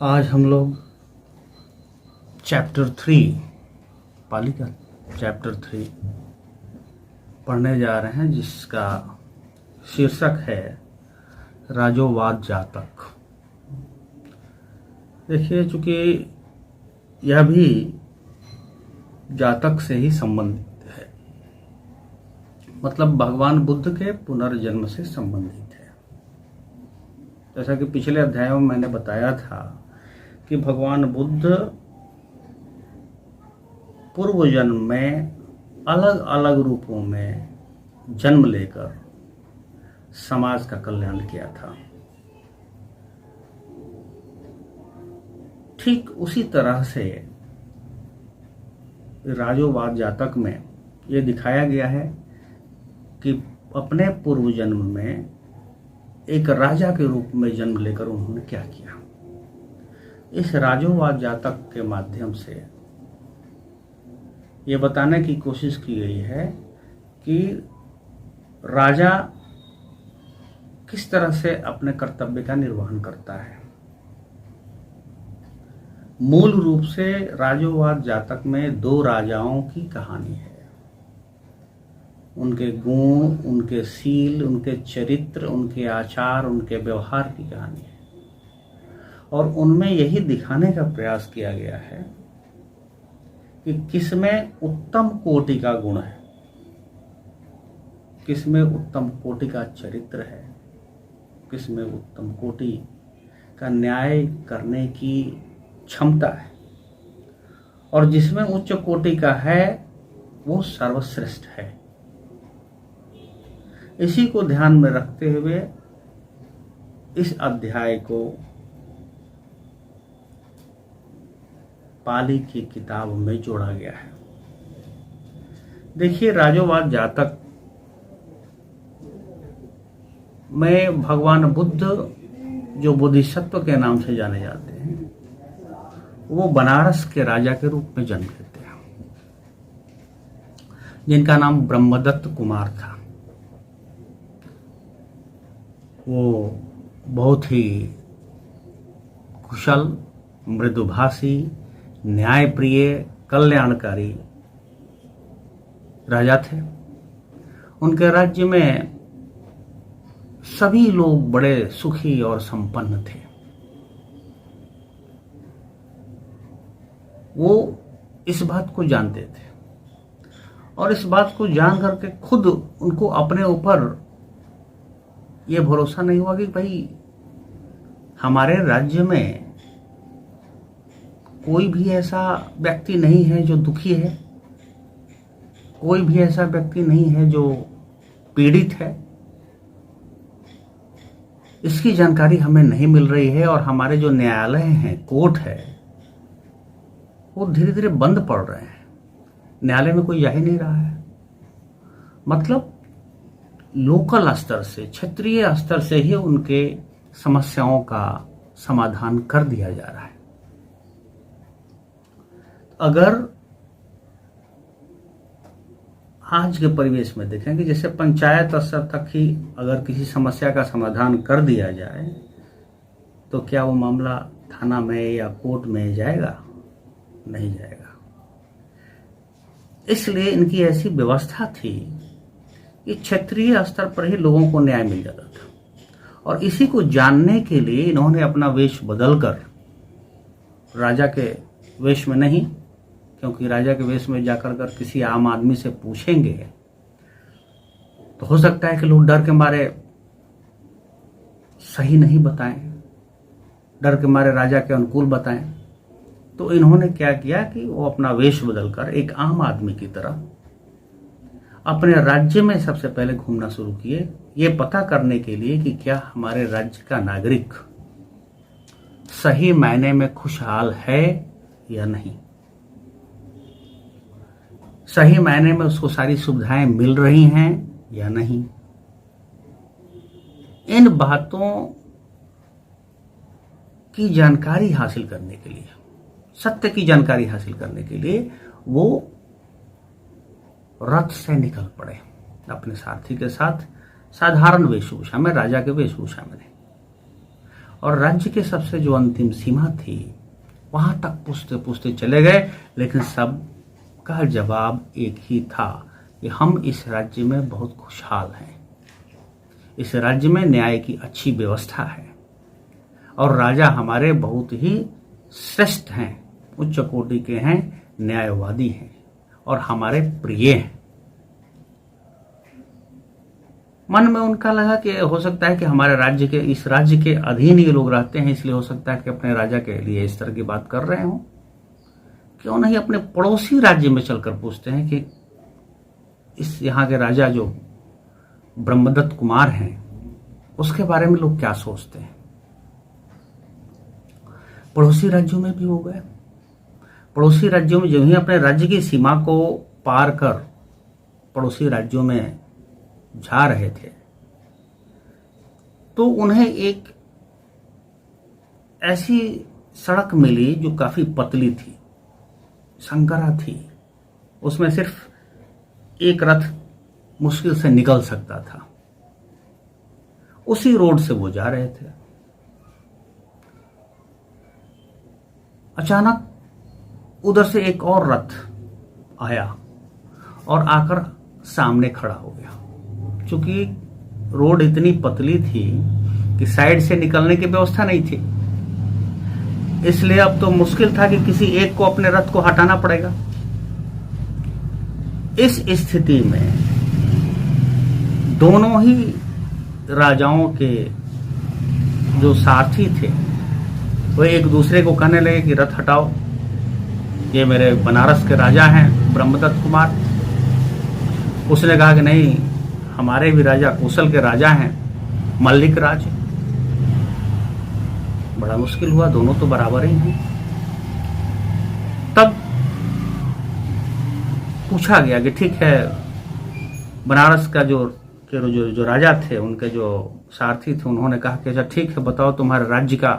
आज हम लोग चैप्टर 3 पाली का चैप्टर 3 पढ़ने जा रहे हैं, जिसका शीर्षक है राजोवाद जातक। देखिए, चूंकि यह भी जातक से ही संबंधित है, मतलब भगवान बुद्ध के पुनर्जन्म से संबंधित है। जैसा कि पिछले अध्यायों में मैंने बताया था कि भगवान बुद्ध पूर्व जन्म में अलग अलग रूपों में जन्म लेकर समाज का कल्याण किया था। ठीक उसी तरह से राजोवाद जातक में ये दिखाया गया है कि अपने पूर्व जन्म में एक राजा के रूप में जन्म लेकर उन्होंने क्या किया। इस राजोवाद जातक के माध्यम से ये बताने की कोशिश की गई है कि राजा किस तरह से अपने कर्तव्य का निर्वहन करता है। मूल रूप से राजोवाद जातक में दो राजाओं की कहानी है। उनके गुण, उनके शील, उनके चरित्र, उनके आचार, उनके व्यवहार की कहानी है। और उनमें यही दिखाने का प्रयास किया गया है कि किसमें उत्तम कोटि का गुण है, किसमें उत्तम कोटि का चरित्र है, किसमें उत्तम कोटि का न्याय करने की क्षमता है, और जिसमें उच्च कोटि का है वो सर्वश्रेष्ठ है। इसी को ध्यान में रखते हुए इस अध्याय को पाली की किताब में जोड़ा गया है। देखिए, राजोवाद जातक में भगवान बुद्ध, जो बोधिसत्व के नाम से जाने जाते हैं, वो बनारस के राजा के रूप में जन्म लेते हैं, जिनका नाम ब्रह्मदत्त कुमार था। वो बहुत ही कुशल, मृदुभाषी, न्यायप्रिय, कल्याणकारी राजा थे। उनके राज्य में सभी लोग बड़े सुखी और संपन्न थे। वो इस बात को जानते थे, और इस बात को जान करके खुद उनको अपने ऊपर ये भरोसा नहीं हुआ कि भाई हमारे राज्य में कोई भी ऐसा व्यक्ति नहीं है जो दुखी है, कोई भी ऐसा व्यक्ति नहीं है जो पीड़ित है। इसकी जानकारी हमें नहीं मिल रही है, और हमारे जो न्यायालय हैं, कोर्ट है, वो धीरे धीरे बंद पड़ रहे हैं। न्यायालय में कोई जा ही नहीं रहा है। मतलब लोकल स्तर से, क्षेत्रीय स्तर से ही उनके समस्याओं का समाधान कर दिया जा रहा है। अगर आज के परिवेश में देखें कि जैसे पंचायत स्तर तक ही अगर किसी समस्या का समाधान कर दिया जाए, तो क्या वो मामला थाना में या कोर्ट में जाएगा? नहीं जाएगा। इसलिए इनकी ऐसी व्यवस्था थी कि क्षेत्रीय स्तर पर ही लोगों को न्याय मिल जाता था। और इसी को जानने के लिए इन्होंने अपना वेश बदलकर, राजा के वेश में नहीं, क्योंकि राजा के वेश में जाकर कर किसी आम आदमी से पूछेंगे तो हो सकता है कि लोग डर के मारे सही नहीं बताएं, डर के मारे राजा के अनुकूल बताएं। तो इन्होंने क्या किया कि वो अपना वेश बदलकर एक आम आदमी की तरह अपने राज्य में सबसे पहले घूमना शुरू किए, ये पता करने के लिए कि क्या हमारे राज्य का नागरिक सही मायने में खुशहाल है या नहीं, सही मायने में उसको सारी सुविधाएं मिल रही हैं या नहीं। इन बातों की जानकारी हासिल करने के लिए, सत्य की जानकारी हासिल करने के लिए वो रथ से निकल पड़े अपने सारथी के साथ, साधारण वेशभूषा में, राजा के वेशभूषा में नहीं। और राज्य के सबसे जो अंतिम सीमा थी वहां तक पूछते पूछते चले गए, लेकिन सबका जवाब एक ही था कि हम इस राज्य में बहुत खुशहाल हैं, इस राज्य में न्याय की अच्छी व्यवस्था है और राजा हमारे बहुत ही श्रेष्ठ हैं, उच्च कोटि के हैं, न्यायवादी हैं और हमारे प्रिय हैं। मन में उनका लगा कि हो सकता है कि हमारे राज्य के, इस राज्य के अधीन ये लोग रहते हैं, इसलिए हो सकता है कि अपने राजा के लिए इस तरह की बात कर रहे हों। क्यों नहीं अपने पड़ोसी राज्य में चलकर पूछते हैं कि इस यहाँ के राजा जो ब्रह्मदत्त कुमार हैं उसके बारे में लोग क्या सोचते हैं। पड़ोसी राज्यों में भी हो गए। पड़ोसी राज्यों में जो ही अपने राज्य की सीमा को पार कर पड़ोसी राज्यों में जा रहे थे तो उन्हें एक ऐसी सड़क मिली जो काफी पतली थी, संकरा थी, उसमें सिर्फ एक रथ मुश्किल से निकल सकता था। उसी रोड से वो जा रहे थे। अचानक उधर से एक और रथ आया और आकर सामने खड़ा हो गया। क्योंकि रोड इतनी पतली थी कि साइड से निकलने की व्यवस्था नहीं थी, इसलिए अब तो मुश्किल था कि किसी एक को अपने रथ को हटाना पड़ेगा। इस स्थिति में दोनों ही राजाओं के जो सारथी थे वो एक दूसरे को कहने लगे कि रथ हटाओ, ये मेरे बनारस के राजा हैं ब्रह्मदत्त कुमार। उसने कहा कि नहीं, हमारे भी राजा कौशल के राजा हैं मल्लिक राज। बड़ा मुश्किल हुआ, दोनों तो बराबर ही हैं। तब पूछा गया कि ठीक है, बनारस का जो राजा थे, उनके जो सारथी थे, उन्होंने कहा कि अच्छा ठीक है, बताओ तुम्हारे राज्य का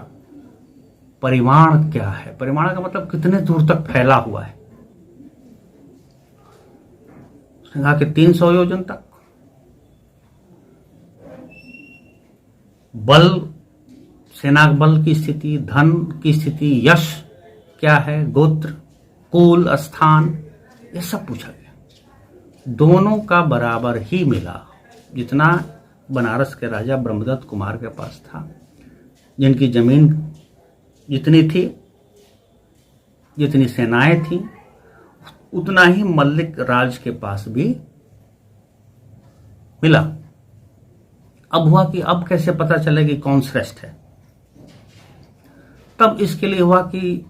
परिमाण क्या है। परिमाण का मतलब कितने दूर तक फैला हुआ है। उसने कहा कि 300 योजन तक। बल, सेना बल की स्थिति, धन की स्थिति, यश क्या है, गोत्र, कुल, स्थान, ये सब पूछा गया। दोनों का बराबर ही मिला जितना बनारस के राजा ब्रह्मदत्त कुमार के पास था। जिनकी जमीन जितनी थी, जितनी सेनाएं थी, उतना ही मल्लिक राज के पास भी मिला। अब हुआ कि अब कैसे पता चले कि कौन श्रेष्ठ है। तब इसके लिए हुआ कि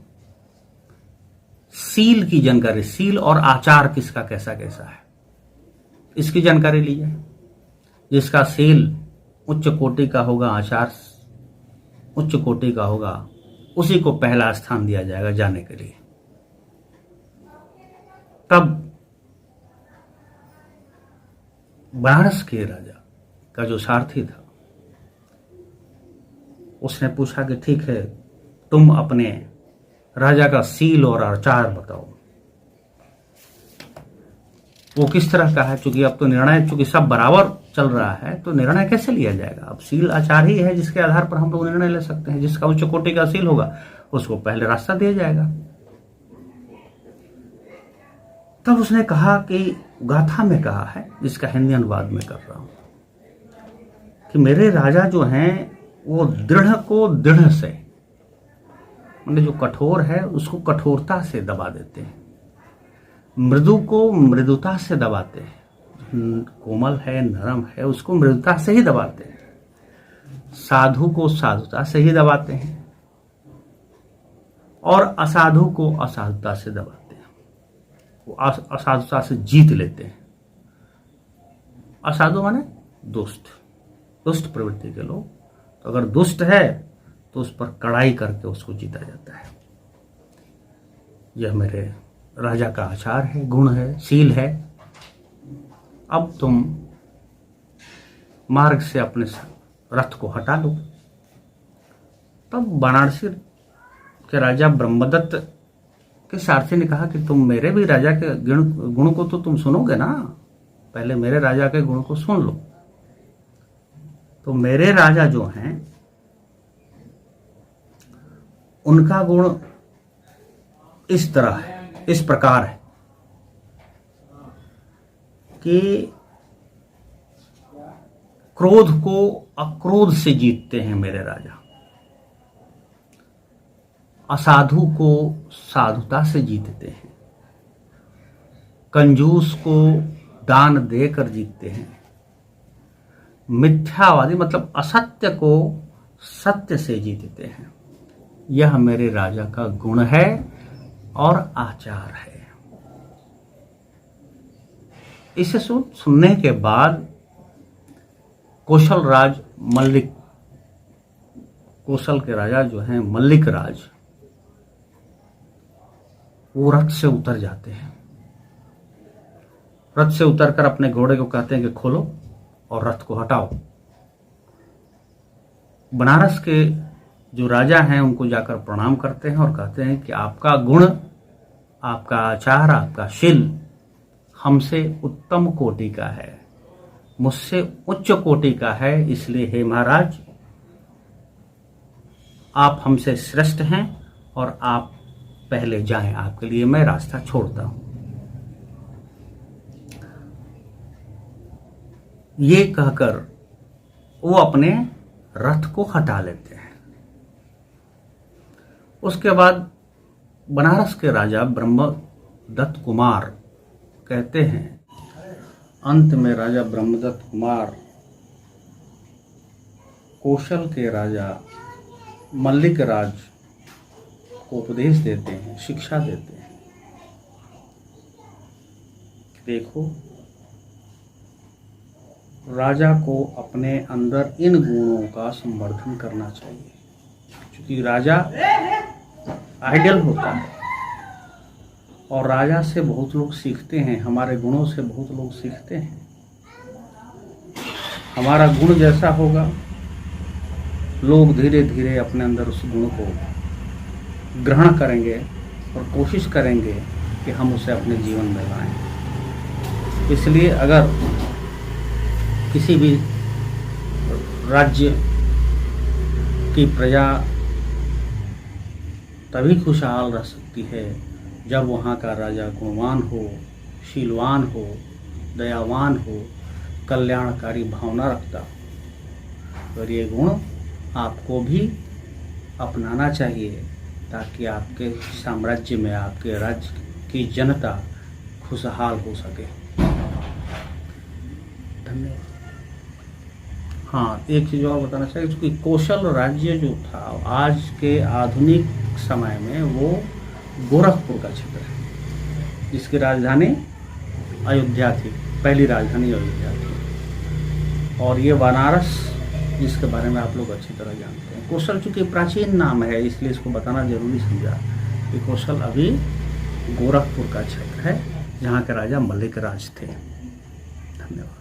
सील की जानकारी, सील और आचार किसका कैसा कैसा है, इसकी जानकारी ली जाए। जिसका सील उच्च कोटि का होगा, आचार उच्च कोटि का होगा, उसी को पहला स्थान दिया जाएगा जाने के लिए। तब बनारस के राजा का जो सारथी था उसने पूछा कि ठीक है, तुम अपने राजा का सील और आचार बताओ, वो किस तरह का है। चूंकि अब तो निर्णय, चूंकि सब बराबर चल रहा है, तो निर्णय कैसे लिया जाएगा। अब सील आचार ही है जिसके आधार पर हम लोग निर्णय ले सकते हैं। जिसका उच्च कोटि का सील होगा उसको पहले रास्ता दिया जाएगा। तब उसने कहा कि गाथा में कहा है, जिसका हिंदी अनुवाद में कर रहा हूं, कि मेरे राजा जो हैं वो दृढ़ को दृढ़ से, मतलब जो कठोर है उसको कठोरता से दबा देते हैं, मृदु को मृदुता से दबाते हैं, कोमल है, नरम है, उसको मृदुता से ही दबाते हैं, साधु को साधुता से ही दबाते हैं और असाधु को असाधुता से दबाते हैं। वो असाधुता से जीत लेते हैं। असाधु माने दुष्ट, दुष्ट प्रवृत्ति के लोग। तो अगर दुष्ट है तो उस पर कड़ाई करके उसको जीता जाता है। यह मेरे राजा का आचार है, गुण है, शील है। अब तुम मार्ग से अपने रथ को हटा लो। तब वाराणसी के राजा ब्रह्मदत्त के सारथी ने कहा कि तुम मेरे भी राजा के गुण को तो तुम सुनोगे ना, पहले मेरे राजा के गुण को सुन लो। तो मेरे राजा जो हैं उनका गुण इस तरह है, इस प्रकार है कि क्रोध को अक्रोध से जीतते हैं मेरे राजा, असाधु को साधुता से जीतते हैं, कंजूस को दान देकर जीतते हैं, मिथ्यावादी मतलब असत्य को सत्य से जीतते हैं। यह मेरे राजा का गुण है और आचार है। इसे सुनने के बाद कौशल राज मल्लिक, कौशल के राजा जो हैं मल्लिक राज, वो रथ से उतर जाते हैं। रथ से उतरकर अपने घोड़े को कहते हैं कि खोलो और रथ को हटाओ। बनारस के जो राजा हैं उनको जाकर प्रणाम करते हैं और कहते हैं कि आपका गुण, आपका आचार, आपका शील हमसे उत्तम कोटि का है, मुझसे उच्च कोटि का है, इसलिए हे महाराज आप हमसे श्रेष्ठ हैं और आप पहले जाएं, आपके लिए मैं रास्ता छोड़ता हूं। ये कहकर वो अपने रथ को हटा लेते हैं। उसके बाद बनारस के राजा ब्रह्मदत्त कुमार कहते हैं, अंत में राजा ब्रह्मदत्त कुमार कौशल के राजा मल्लिक राज को उपदेश देते हैं, शिक्षा देते हैं। देखो, राजा को अपने अंदर इन गुणों का संवर्धन करना चाहिए, क्योंकि राजा आइडियल होता है और राजा से बहुत लोग सीखते हैं, हमारे गुणों से बहुत लोग सीखते हैं। हमारा गुण जैसा होगा, लोग धीरे धीरे अपने अंदर उस गुण को ग्रहण करेंगे और कोशिश करेंगे कि हम उसे अपने जीवन में लाएं। इसलिए अगर किसी भी राज्य की प्रजा तभी खुशहाल रह सकती है जब वहाँ का राजा गुणवान हो, शीलवान हो, दयावान हो, कल्याणकारी भावना रखता हो। और ये गुण आपको भी अपनाना चाहिए ताकि आपके साम्राज्य में, आपके राज्य की जनता खुशहाल हो सके। धन्यवाद। हाँ, एक चीज़ और बताना चाहिए कि कौशल राज्य जो था आज के आधुनिक समय में वो गोरखपुर का क्षेत्र है, जिसकी राजधानी अयोध्या थी, पहली राजधानी अयोध्या थी। और ये बनारस, जिसके बारे में आप लोग अच्छी तरह जानते हैं। कौशल चूँकि प्राचीन नाम है, इसलिए इसको बताना जरूरी समझा कि कौशल अभी गोरखपुर का क्षेत्र है, जहाँ के राजा मल्लिक राज थे। धन्यवाद।